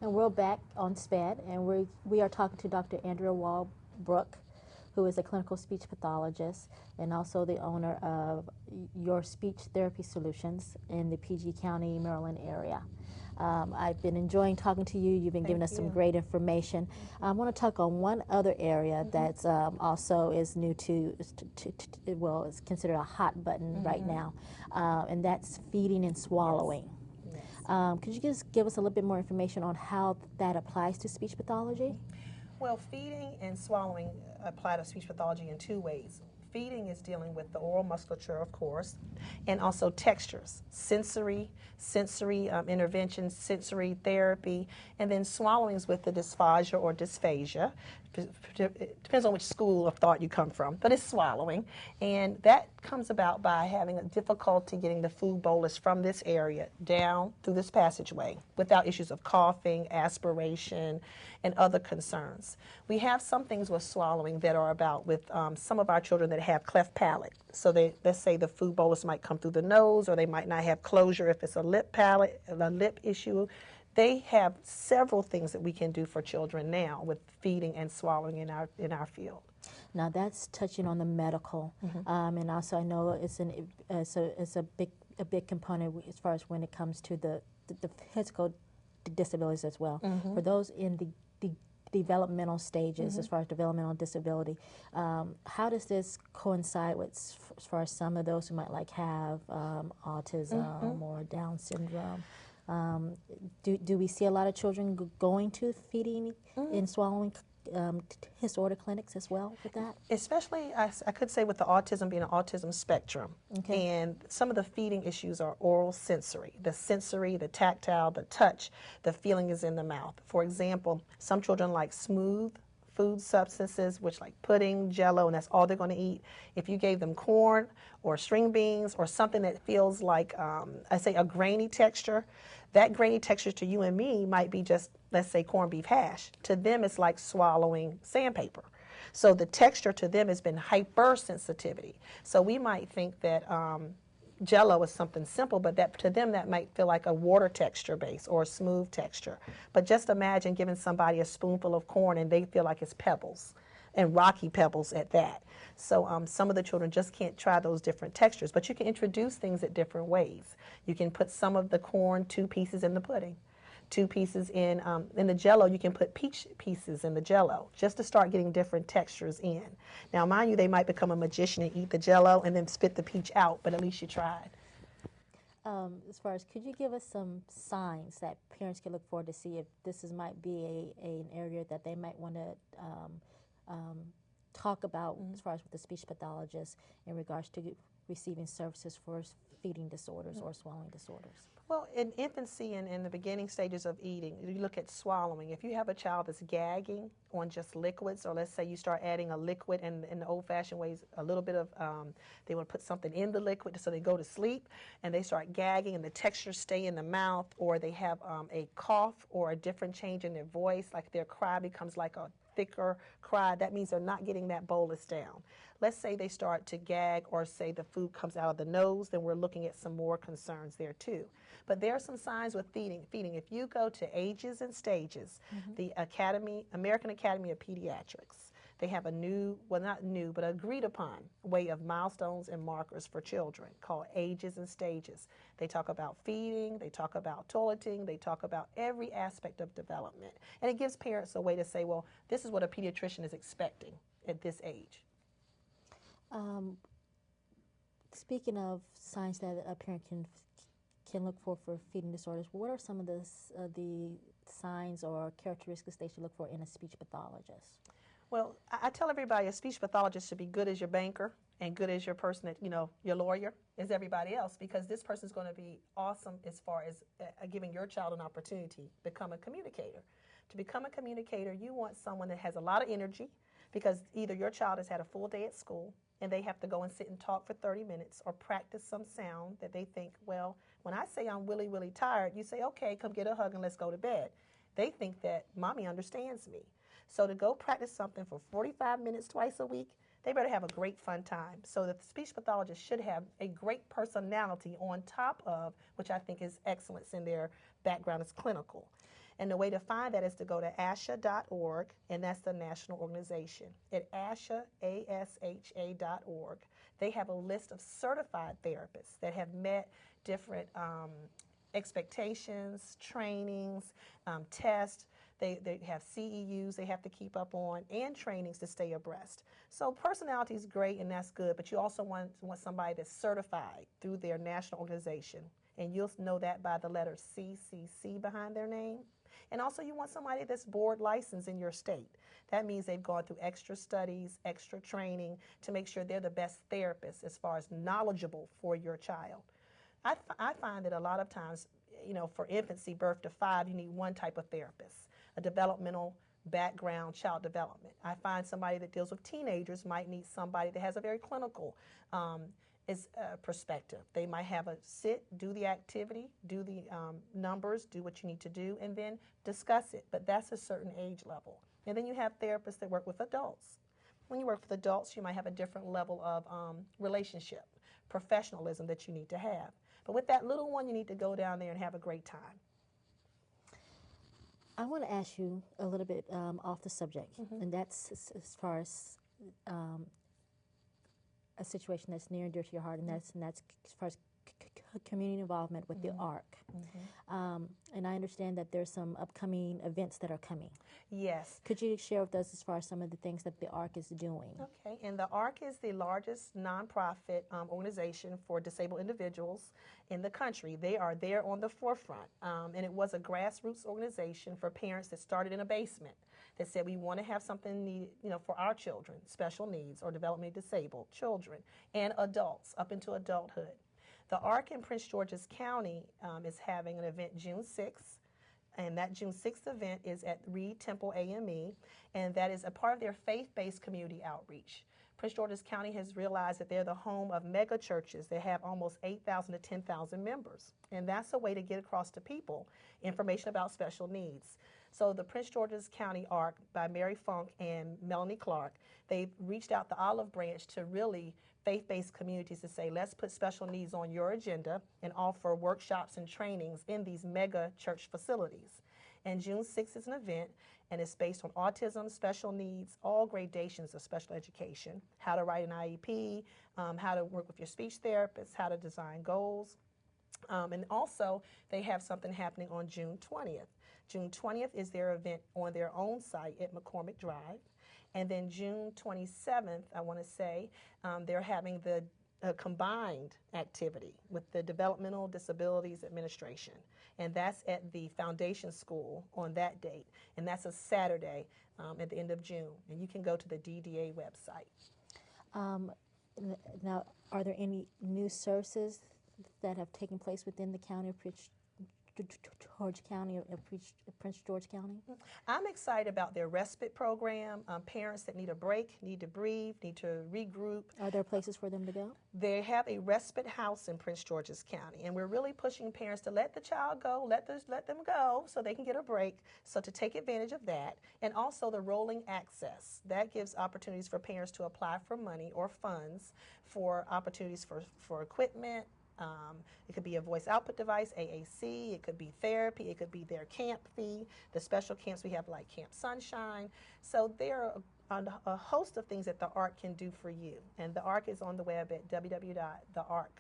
And we're back on SpEd, and we are talking to Dr. Andrea Walbrook, who is a clinical speech pathologist and also the owner of Your Speech Therapy Solutions in the PG County, Maryland area. I've been enjoying talking to you. You've been giving us some great information. I want to talk on one other area that's also is new well, it's considered a hot button right now, and that's feeding and swallowing. Could you just give us a little bit more information on how that applies to speech pathology? Well, feeding and swallowing apply to speech pathology in two ways. Feeding is dealing with the oral musculature, of course, and also textures, sensory intervention, sensory therapy, and then swallowing is with the dysphagia or dysphagia. It depends on which school of thought you come from, but it's swallowing, and that comes about by having a difficulty getting the food bolus from this area down through this passageway without issues of coughing, aspiration, and other concerns. We have some things with swallowing that are about with some of our children that have cleft palate. So let's say the food bolus might come through the nose, or they might not have closure if it's a lip palate, a lip issue. They have several things that we can do for children now with feeding and swallowing in our field. Now that's touching on the medical, and also I know it's a big component as far as when it comes to the physical disabilities as well. For those in the developmental stages, as far as developmental disability, how does this coincide with as far as some of those who might have autism or Down syndrome? Do we see a lot of children going to feeding and swallowing disorder clinics as well with that? Especially, I could say with the autism being an autism spectrum. And some of the feeding issues are oral sensory. The sensory, the tactile, the touch, the feeling is in the mouth. For example, some children like smooth food substances, which like pudding, jello, and that's all they're going to eat. If you gave them corn or string beans or something that feels like, I say, a grainy texture, that grainy texture to you and me might be just, let's say, corned beef hash. To them, it's like swallowing sandpaper. So the texture to them has been hypersensitivity. So we might think that Jello is something simple, but that to them that might feel like a water texture base or a smooth texture. But just imagine giving somebody a spoonful of corn and they feel like it's pebbles, and rocky pebbles at that. So some of the children just can't try those different textures, but you can introduce things at different ways. You can put some of the corn, 2 pieces in the pudding. 2 pieces in the Jello. You can put peach pieces in the Jello just to start getting different textures in. Now, mind you, they might become a magician and eat the Jello and then spit the peach out, but at least you tried. As far as, could you give us some signs that parents can look for to see if might be an area that they might want to talk about as far as with the speech pathologist in regards to receiving services for feeding disorders or swallowing disorders? Well, in infancy and in the beginning stages of eating, you look at swallowing. If you have a child that's gagging on just liquids, or let's say you start adding a liquid in the old-fashioned ways, a little bit of, they want to put something in the liquid so they go to sleep, and they start gagging and the textures stay in the mouth, or they have a cough or a different change in their voice, like their cry becomes like a thicker cry, that means they're not getting that bolus down. Let's say they start to gag, or say the food comes out of the nose, then we're looking at some more concerns there too. But there are some signs with feeding. If you go to Ages and Stages, the American Academy of Pediatrics, they have a new, well not new, but agreed upon way of milestones and markers for children called Ages and Stages. They talk about feeding, they talk about toileting, they talk about every aspect of development. And it gives parents a way to say, well, this is what a pediatrician is expecting at this age. Speaking of signs that a parent can look for feeding disorders, what are some of the signs or characteristics they should look for in a speech pathologist? Well, I tell everybody a speech pathologist should be good as your banker and good as your person that, your lawyer, as everybody else, because this person is going to be awesome as far as giving your child an opportunity to become a communicator. To become a communicator, you want someone that has a lot of energy, because either your child has had a full day at school and they have to go and sit and talk for 30 minutes or practice some sound that they think, well, when I say I'm really, really tired, you say, okay, come get a hug and let's go to bed. They think that mommy understands me. So to go practice something for 45 minutes twice a week, they better have a great fun time. So the speech pathologist should have a great personality on top of, which I think is excellence in their background as clinical. And the way to find that is to go to asha.org, and that's the national organization. At asha, ASHA.org, they have a list of certified therapists that have met different expectations, trainings, tests. They have CEUs they have to keep up on, and trainings to stay abreast. So personality is great, and that's good, but you also want somebody that's certified through their national organization. And you'll know that by the letter CCC behind their name. And also you want somebody that's board licensed in your state. That means they've gone through extra studies, extra training to make sure they're the best therapist as far as knowledgeable for your child. I find that a lot of times, for infancy, birth to 5, you need one type of therapist, a developmental background, child development. I find somebody that deals with teenagers might need somebody that has a very clinical perspective. They might have a sit, do the activity, do the numbers, do what you need to do, and then discuss it. But that's a certain age level. And then you have therapists that work with adults. When you work with adults, you might have a different level of relationship, professionalism that you need to have. But with that little one, you need to go down there and have a great time. I want to ask you a little bit off the subject, and that's as far as a situation that's near and dear to your heart, and that's as far as community involvement with the ARC. And I understand that there's some upcoming events that are coming. Yes. Could you share with us as far as some of the things that the ARC is doing? Okay, and the ARC is the largest nonprofit organization for disabled individuals in the country. They are there on the forefront, and it was a grassroots organization for parents that started in a basement that said we want to have something needed, for our children, special needs or developmentally disabled children and adults up into adulthood. The ARC in Prince George's County is having an event June 6th, and that June 6th event is at Reed Temple AME, and that is a part of their faith-based community outreach. Prince George's County has realized that they're the home of mega churches that have almost 8,000 to 10,000 members, and that's a way to get across to people information about special needs. So the Prince George's County ARC by Mary Funk and Melanie Clark, they've reached out the olive branch to really faith-based communities to say, let's put special needs on your agenda and offer workshops and trainings in these mega church facilities. And June 6th is an event, and it's based on autism, special needs, all gradations of special education, how to write an IEP, how to work with your speech therapist, how to design goals. And also, they have something happening on June 20th. June 20th is their event on their own site at McCormick Drive. And then June 27th, I want to say, they're having the combined activity with the Developmental Disabilities Administration. And that's at the Foundation School on that date. And that's a Saturday at the end of June. And you can go to the DDA website. Now, are there any new services that have taken place within the county of Prince George County or Prince George County? I'm excited about their respite program. Parents that need a break, need to breathe, need to regroup. Are there places for them to go? They have a respite house in Prince George's County, and we're really pushing parents to let the child go, let them go so they can get a break, so to take advantage of that. And also the rolling access. That gives opportunities for parents to apply for money or funds for opportunities for equipment. It could be a voice output device, AAC, it could be therapy, it could be their camp fee, the special camps we have like Camp Sunshine. So there are a host of things that the ARC can do for you. And the ARC is on the web at www.thearc.org.